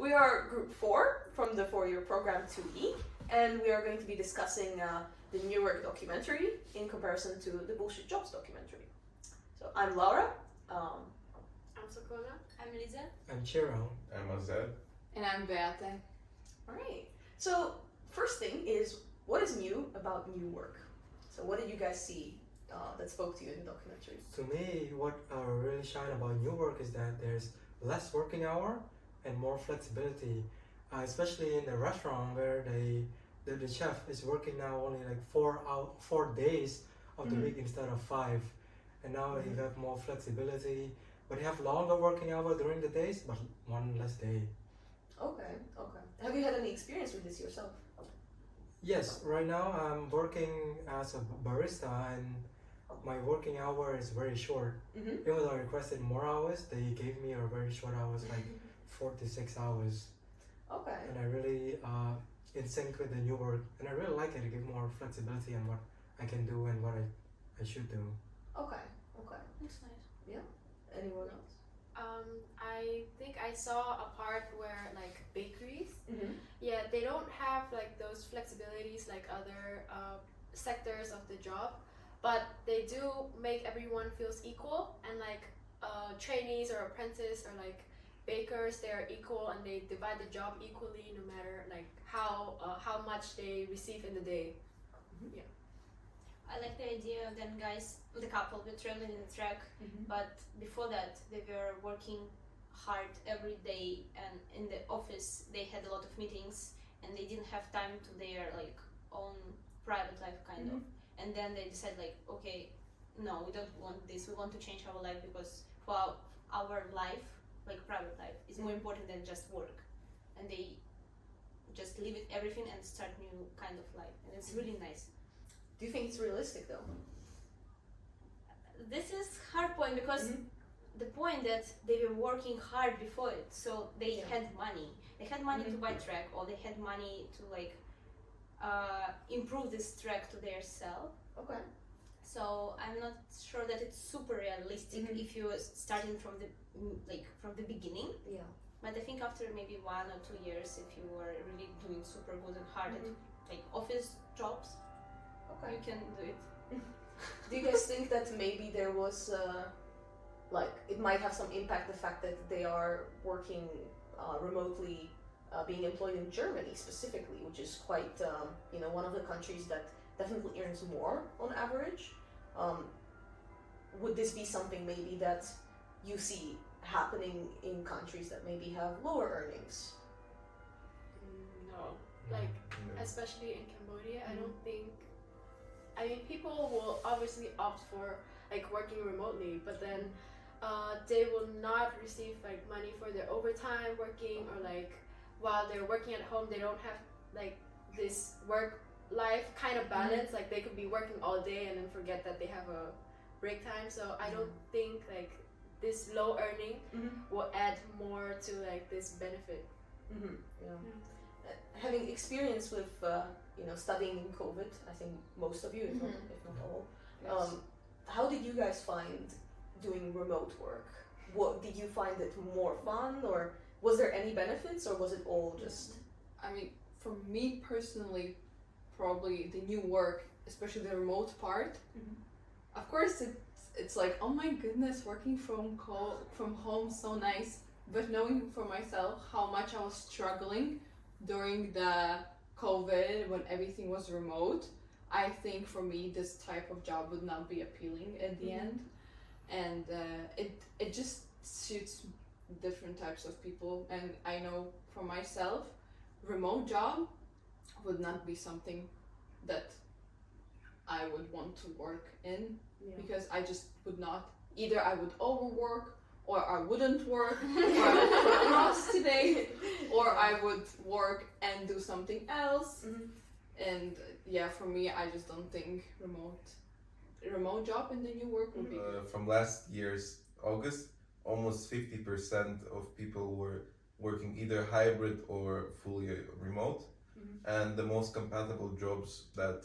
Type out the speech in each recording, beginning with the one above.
we are group 4 from the 4-year program 2E, and we are going to be discussing the New Work documentary in comparison to the Bullshit Jobs documentary. So I'm Laura. I'm Sokona. I'm Lisa. I'm Chiro. I'm Azad. And I'm Beate. Alright, so first thing is, what is new about New Work? So what did you guys see that spoke to you in the documentary? To me, what really shine about New Work is that there's less working hour and more flexibility, especially in the restaurant where the chef is working now only like 4 days of the week instead of 5, and now you have more flexibility, but you have longer working hour during the days, but one less day. Okay. Have you had any experience with this yourself? Yes, right now I'm working as a barista and my working hour is very short. Even though I requested more hours, they gave me a very short hours, like 4 to 6 hours. Okay. And I really in sync with the New Work, and I really like it. It gives more flexibility on what I can do and what I should do. Okay. That's nice. Yeah. Anyone else? I think I saw a part where like bakeries, they don't have like those flexibilities like other sectors of the job, but they do make everyone feels equal, and like trainees or apprentice or like bakers, they are equal and they divide the job equally no matter like how much they receive in the day. Yeah. I like the idea of then guys, the couple were traveling in the track, but before that they were working hard every day, and in the office they had a lot of meetings and they didn't have time to their like own private life kind of, and then they decided like, okay, no, we don't want this, we want to change our life, because for our life, like private life, is more important than just work, and they just leave it everything and start new kind of life, and it's really nice. Do you think it's realistic though? This is hard point, because the point that they were working hard before it, so they had money. They had money to buy track, or they had money to like improve this track to their self. Okay. So I'm not sure that it's super realistic if you're starting from the beginning. Yeah. But I think after maybe 1 or 2 years, if you are really doing super good and hard at like office jobs, you can do it. Do you guys think that maybe there was it might have some impact, the fact that they are working remotely, being employed in Germany specifically, which is quite one of the countries that definitely earns more on average? Would this be something maybe that you see happening in countries that maybe have lower earnings? No, like especially in Cambodia, I don't think. I mean, people will obviously opt for like working remotely, but then they will not receive like money for their overtime working, or like while they're working at home, they don't have like this work-life kind of balance. Like they could be working all day and then forget that they have a break time. So I don't think like this low earning will add more to like this benefit. Having experience with studying in COVID, I think most of you, if not all, how did you guys find doing remote work? What did you find it more fun, or was there any benefits, or was it all just? I mean, for me personally, probably the New Work, especially the remote part. Of course, it's like, oh my goodness, working from home, so nice. But knowing for myself how much I was struggling during the COVID, when everything was remote, I think for me this type of job would not be appealing at the end, and it just suits different types of people. And I know for myself, remote job would not be something that I would want to work in, because I just would not. Either I would overwork, or I wouldn't work, or I would procrastinate, or I would work and do something else. And for me, I just don't think remote job in the New Work would be good. From last year's August, almost 50% of people were working either hybrid or fully remote, and the most compatible jobs that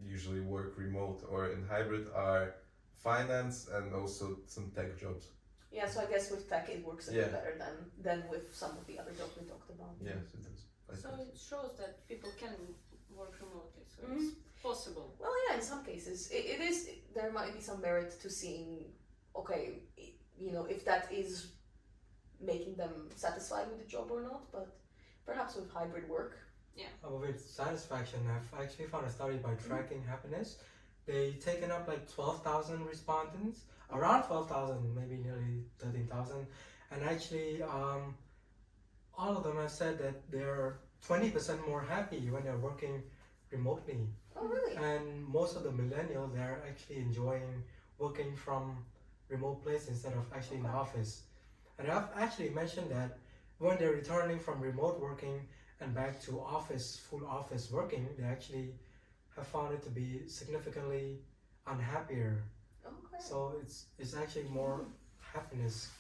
usually work remote or in hybrid are finance and also some tech jobs. Yeah, so I guess with tech it works a Yeah. bit better than with some of the other jobs we talked about. Yes, it does. I So think it shows that people can work remotely, so Mhm. it's possible. Well, yeah, in some cases it is. There might be some merit to seeing, okay, if that is making them satisfied with the job or not. But perhaps with hybrid work. With satisfaction, I've actually found a study by tracking happiness. They taken up like 12,000 respondents, around 12,000, maybe nearly 13,000, and actually all of them have said that they're 20% more happy when they're working remotely. Oh, really? And most of the millennials, they're actually enjoying working from remote place instead of actually in the office. And I've actually mentioned that when they're returning from remote working and back to full office working, they actually have found it to be significantly unhappier. Okay. So it's actually more happiness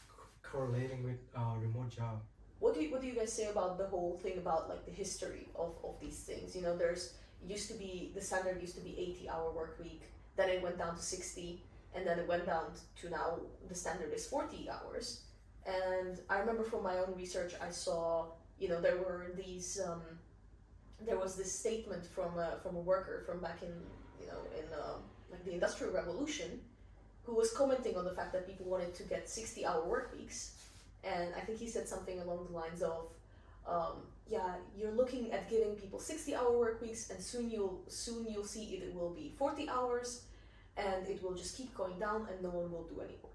correlating with remote job. What do you guys say about the whole thing about like the history of these things? There's the standard used to be 80-hour work week, then it went down to 60, and then it went down to now the standard is 40 hours. And I remember from my own research, I saw there were these there was this statement from a worker from back in like the Industrial Revolution, who was commenting on the fact that people wanted to get 60-hour work weeks. And I think he said something along the lines of, you're looking at giving people 60-hour work weeks, and soon you'll see it will be 40 hours, and it will just keep going down, and no one will do any work.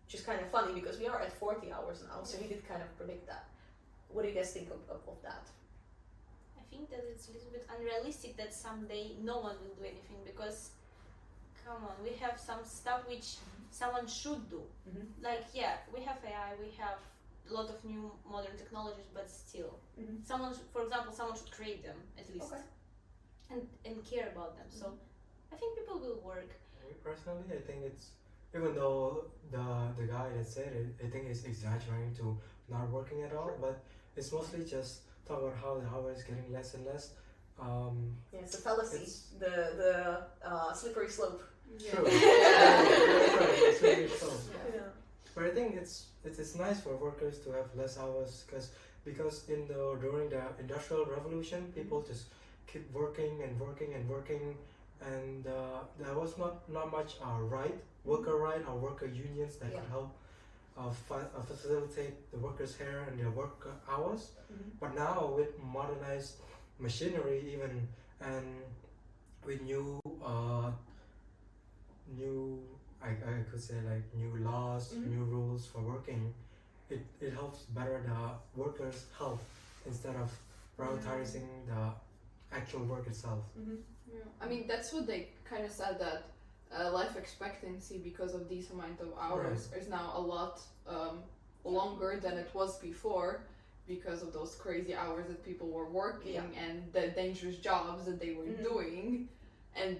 Which is kind of funny because we are at 40 hours now, so he did kind of predict that. What do you guys think of that? I think that it's a little bit unrealistic that someday no one will do anything, because come on, we have some stuff which someone should do. Mhm. Like, yeah, we have AI, we have a lot of new modern technologies, but still, for example, someone should create them at least. Okay. and care about them. So I think people will work. Me personally, I think it's, even though the guy that said it, I think it's exaggerating to not working at all, but it's mostly just talk about how the hour is getting less and less. Yeah, it's a fallacy. The slippery slope. True. It's really so. Yeah. But I think it's nice for workers to have less hours because during the Industrial Revolution, people just keep working and working and working, and there was not much worker right or worker unions that could help facilitate the workers' care and their work hours. But now with modernized machinery even, and with new I could say like new laws, new rules for working, it helps better the workers' health instead of prioritizing the actual work itself. Yeah. I mean, that's what they kind of said, that life expectancy because of these amount of hours is now a lot longer than it was before, because of those crazy hours that people were working and the dangerous jobs that they were doing, and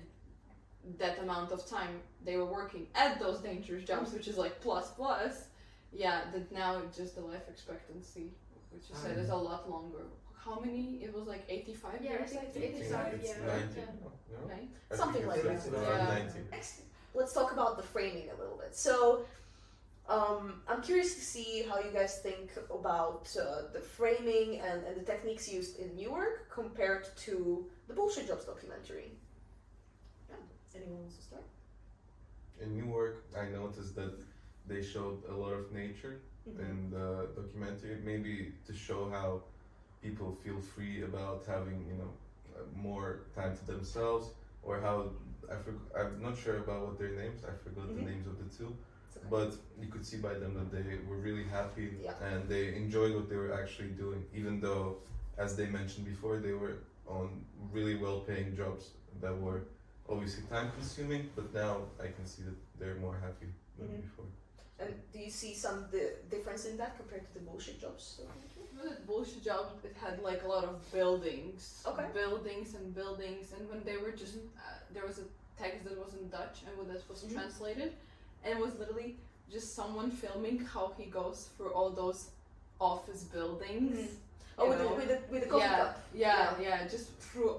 that amount of time they were working at those dangerous jobs, which is like plus. Yeah, that now just the life expectancy, which you said is a lot longer. How many? It was like 85 Yeah, years, it's I like think. 85, it's yeah. 90. Yeah. No? Right? I Something think like it's that. around Yeah. 90. Let's talk about the framing a little bit. So, I'm curious to see how you guys think about the framing and the techniques used in New Work compared to the Bullshit Jobs documentary. Yeah. Anyone wants to start? In New Work, I noticed that they showed a lot of nature in the documentary, maybe to show how people feel free about having more time to themselves, or how I'm not sure about what their names. I forgot the names of the two, but you could see by them that they were really happy and they enjoyed what they were actually doing, even though, as they mentioned before, they were on really well-paying jobs that were obviously time-consuming. But now I can see that they're more happy than before. And do you see some difference in that compared to the Bullshit Jobs documentary? The Bullshit Job, it had like a lot of buildings, Okay. buildings, and when they were just there was a text that was in Dutch and when that was translated, and it was literally just someone filming how he goes through all those office buildings. Oh, with the coffee cup. Yeah, just through.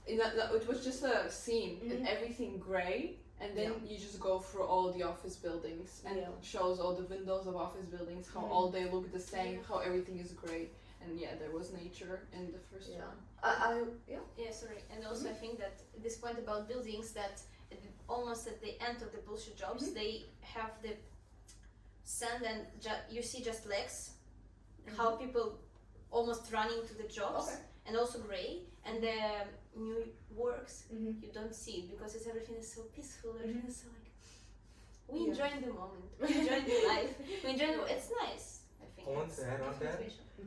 It was just a scene and everything gray, and then you just go through all the office buildings and shows all the windows of office buildings, how all they look the same, how everything is great. And there was nature in the first one. Sorry. And also I think that this point about buildings, that almost at the end of the bullshit jobs, they have the sand and you see just legs, how people almost running to the jobs, and also gray, and the new works, you don't see it because everything is so peaceful, everything is so like, we enjoying the moment, we enjoying the life, we enjoying it's nice. I want to add on that,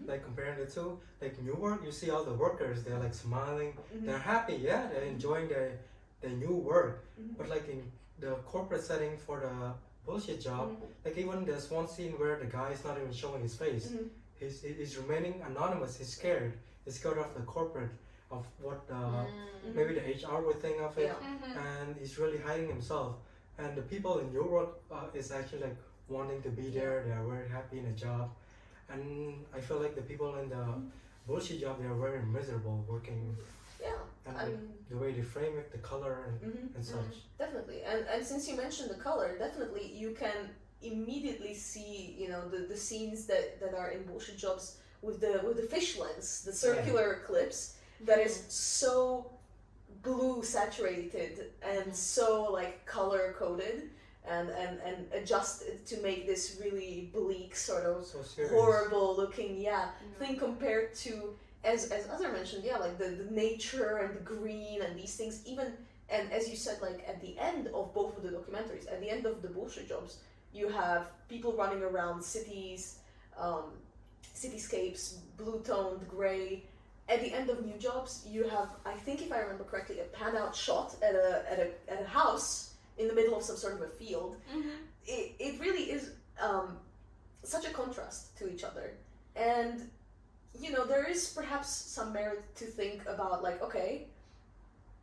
like comparing the two, like new work, you see all the workers, they're like smiling, they're happy, they're enjoying their new work. But like in the corporate setting for the bullshit job, like even there's one scene where the guy is not even showing his face. He's remaining anonymous, he's scared of the corporate, of what maybe the HR would think of it, and he's really hiding himself. And the people in your work is actually like wanting to be there, they are very happy in the job. And I feel like the people in the bullshit job, they are very miserable working. And the way they frame it, the color and such. Definitely. And since you mentioned the color, definitely you can immediately see, the scenes that are in bullshit jobs with the fish lens, the circular clips, that is so blue saturated and so like color coded and adjusted to make this really bleak sort of horrible looking thing compared to as Azar mentioned, like the nature and the green and these things, even, and as you said, like at the end of both of the documentaries, at the end of the bullshit jobs, you have people running around cities, cityscapes, blue-toned, gray. At the end of New Jobs, you have, I think if I remember correctly, a pan-out shot at a house in the middle of some sort of a field. It really is such a contrast to each other. And, there is perhaps some merit to think about, like, okay,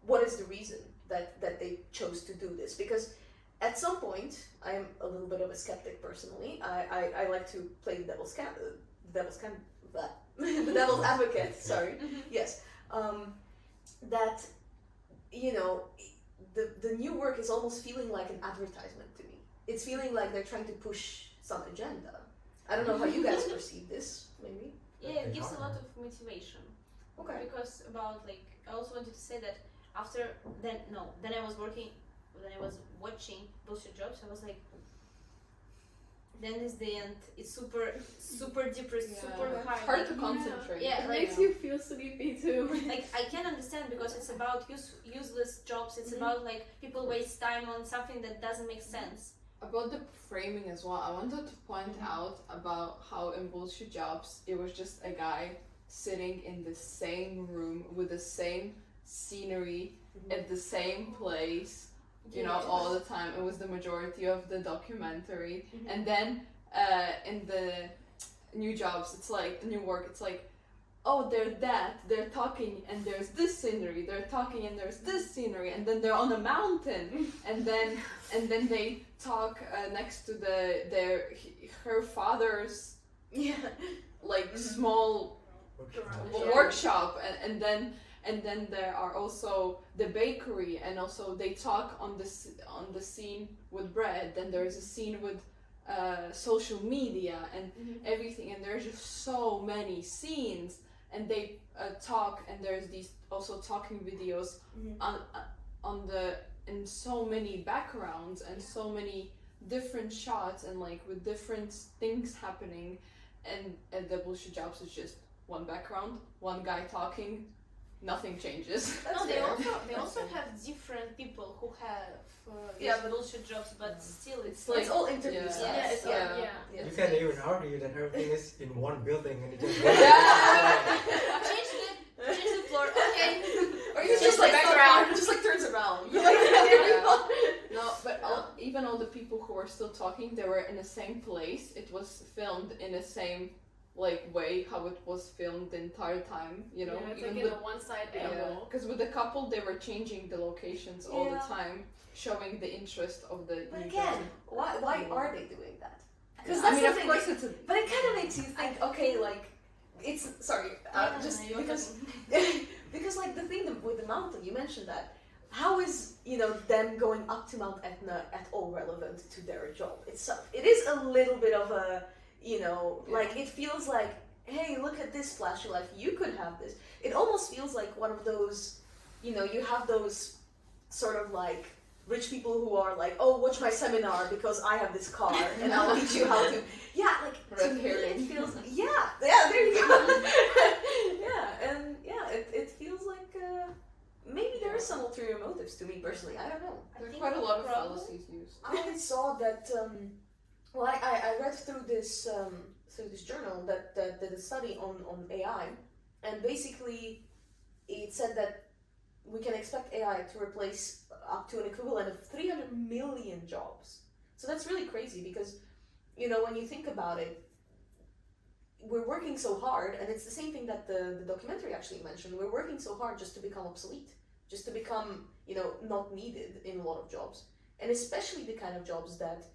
what is the reason that they chose to do this? Because at some point, I'm a little bit of a skeptic personally. I like to play the devil's advocate, sorry. Yes. That, the new work is almost feeling like an advertisement to me. It's feeling like they're trying to push some agenda. I don't know how you guys perceive this, maybe. Yeah, it gives a lot of motivation. Okay. Because about like, I also wanted to say that then I was watching bullshit jobs, I was like, then is the end. It's super depressed, super hard to concentrate. It makes you feel sleepy too. Like I can understand because it's about useless jobs. It's about like people waste time on something that doesn't make sense. About the framing as well, I wanted to point out about how in bullshit jobs it was just a guy sitting in the same room with the same scenery at the same place. All the time. It was the majority of the documentary. And then in the new jobs, it's like, new work, it's like, oh, they're talking and there's this scenery, they're talking and there's this scenery, and then they're on a mountain, and then they talk next to her father's like small workshop, and then there are also the bakery, and also they talk on the scene with bread. Then there's a scene with social media and everything, and there's just so many scenes, and they talk, and there's these also talking videos in so many backgrounds and so many different shots, and like with different things happening, and the bullshit jobs is just one background, one guy talking. Nothing changes. They also have different people who have bullshit jobs, but still it's like it's all interviews. You can't even argue that everything is in one building and it just change the floor, okay? Or you just like background, just like turns around. No, but even all the people who were still talking, they were in the same place. It was filmed in the same way how it was filmed the entire time, it's even like in a one-side angle. Because with the couple, they were changing the locations all the time, showing the interest of the But again, why are they doing that? Because of course it's but it kind of makes you think, okay, like, it's, sorry, because like the thing with the mountain, you mentioned that, how is, you know, them going up to Mount Etna at all relevant to their job itself? It is a little bit of a, you know, like it feels like, hey, look at this flashy life, you could have this. It almost feels like one of those, you know, you have those sort of like rich people who are like, oh, watch my seminar because I have this car and I'll teach you how to, yeah, like to me it feels, yeah, there you go. It feels like maybe there are some ulterior motives to me personally, I don't know. There are quite a lot of fallacies used. I saw that, well, I read through this journal that did a study on AI, and basically it said that we can expect AI to replace up to an equivalent of 300 million jobs. So that's really crazy because, you know, when you think about it, we're working so hard, and it's the same thing that the documentary actually mentioned. We're working so hard just to become obsolete, just to become, you know, not needed in a lot of jobs. And especially the kind of jobs that,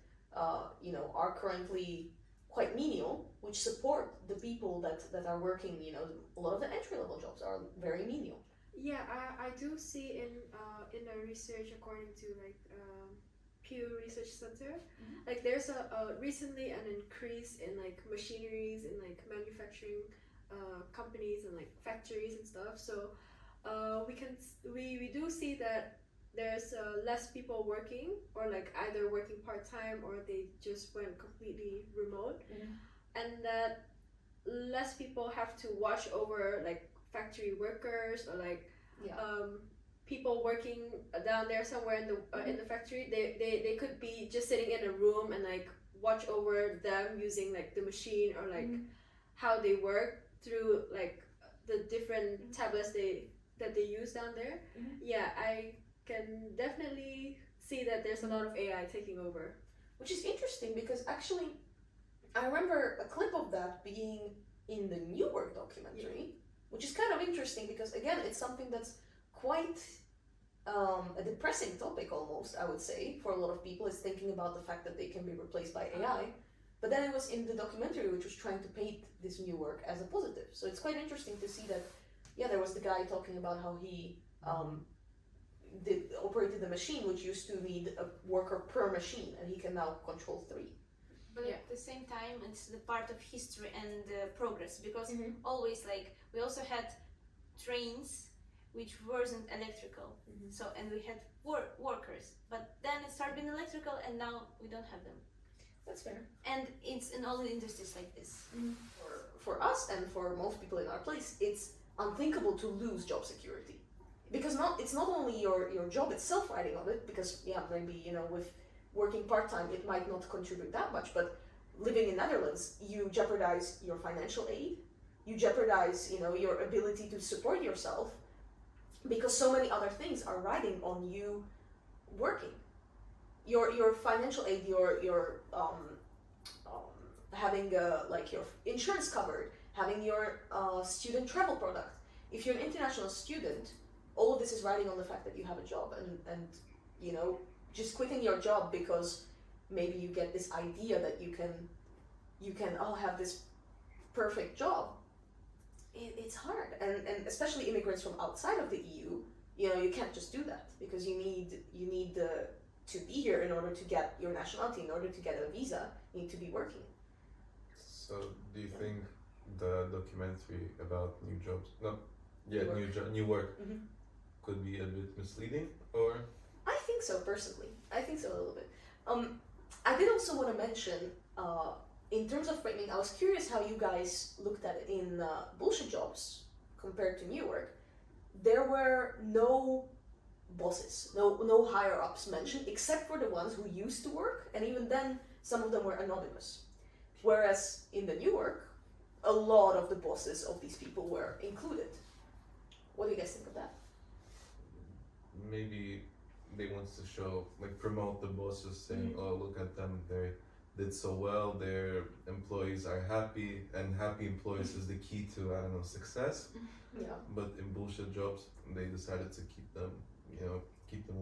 you know, are currently quite menial, which support the people that are working, you know, a lot of the entry-level jobs are very menial. Yeah, I do see in the research according to like Pew Research Center, like there's a recently an increase in like machineries and like manufacturing companies and like factories and stuff. So we do see that there's less people working, or like either working part-time or they just went completely remote, and that less people have to watch over like factory workers or like people working down there somewhere in the factory. They could be just sitting in a room and like watch over them using like the machine or like how they work through like the different tablets that they use down there. Yeah, I can definitely see that there's a lot of AI taking over, which is interesting because actually I remember a clip of that being in the Newark documentary, which is kind of interesting because again it's something that's quite a depressing topic almost, I would say, for a lot of people, is thinking about the fact that they can be replaced by AI. But then it was in the documentary which was trying to paint this Newark as a positive. So it's quite interesting to see that, yeah, there was the guy talking about how he operated the machine which used to need a worker per machine, and he can now control 3. But at the same time, it's the part of history and progress, because always, like, we also had trains which wasn't electrical, so, and we had workers, but then it started being electrical and now we don't have them. That's fair. And it's in all the industries like this. For us and for most people in our place, it's unthinkable to lose job security. Because it's not only your job itself riding on it, because yeah, maybe, you know, with working part-time it might not contribute that much, but living in Netherlands, you jeopardize your financial aid, you jeopardize, you know, your ability to support yourself, because so many other things are riding on you working. Your financial aid, your having like your insurance covered, having your student travel product. If you're an international student, all of this is riding on the fact that you have a job, and you know, just quitting your job because maybe you get this idea that you can have this perfect job. It's hard, and especially immigrants from outside of the EU, you know, you can't just do that because you need to be here in order to get your nationality, in order to get a visa, you need to be working. So do you think the documentary about new work could be a bit misleading, or? I think so, personally. I think so a little bit. I did also want to mention, in terms of framing, I was curious how you guys looked at it in bullshit jobs compared to new work. There were no bosses, no higher ups mentioned, except for the ones who used to work, and even then, some of them were anonymous. Whereas in the new work, a lot of the bosses of these people were included. What do you guys think of that? Maybe they want to show, like, promote the bosses, saying, oh, look at them, they did so well, their employees are happy, and happy employees is the key to, I don't know, success. Yeah. But in bullshit jobs, they decided to keep them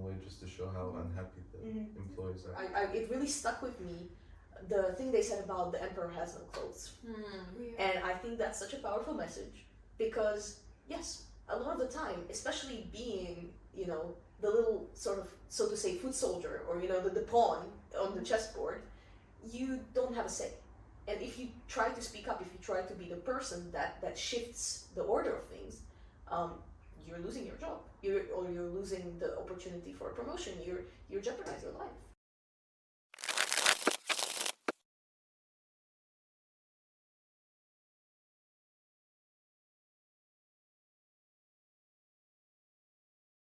away just to show how unhappy the employees are. It really stuck with me, the thing they said about the emperor has no clothes. And I think that's such a powerful message, because yes, a lot of the time, especially being, you know, the little sort of, so to say, foot soldier, or you know, the pawn on the chessboard, you don't have a say. And if you try to speak up, if you try to be the person that shifts the order of things, you're losing your job. You're losing the opportunity for a promotion. You're jeopardizing your life.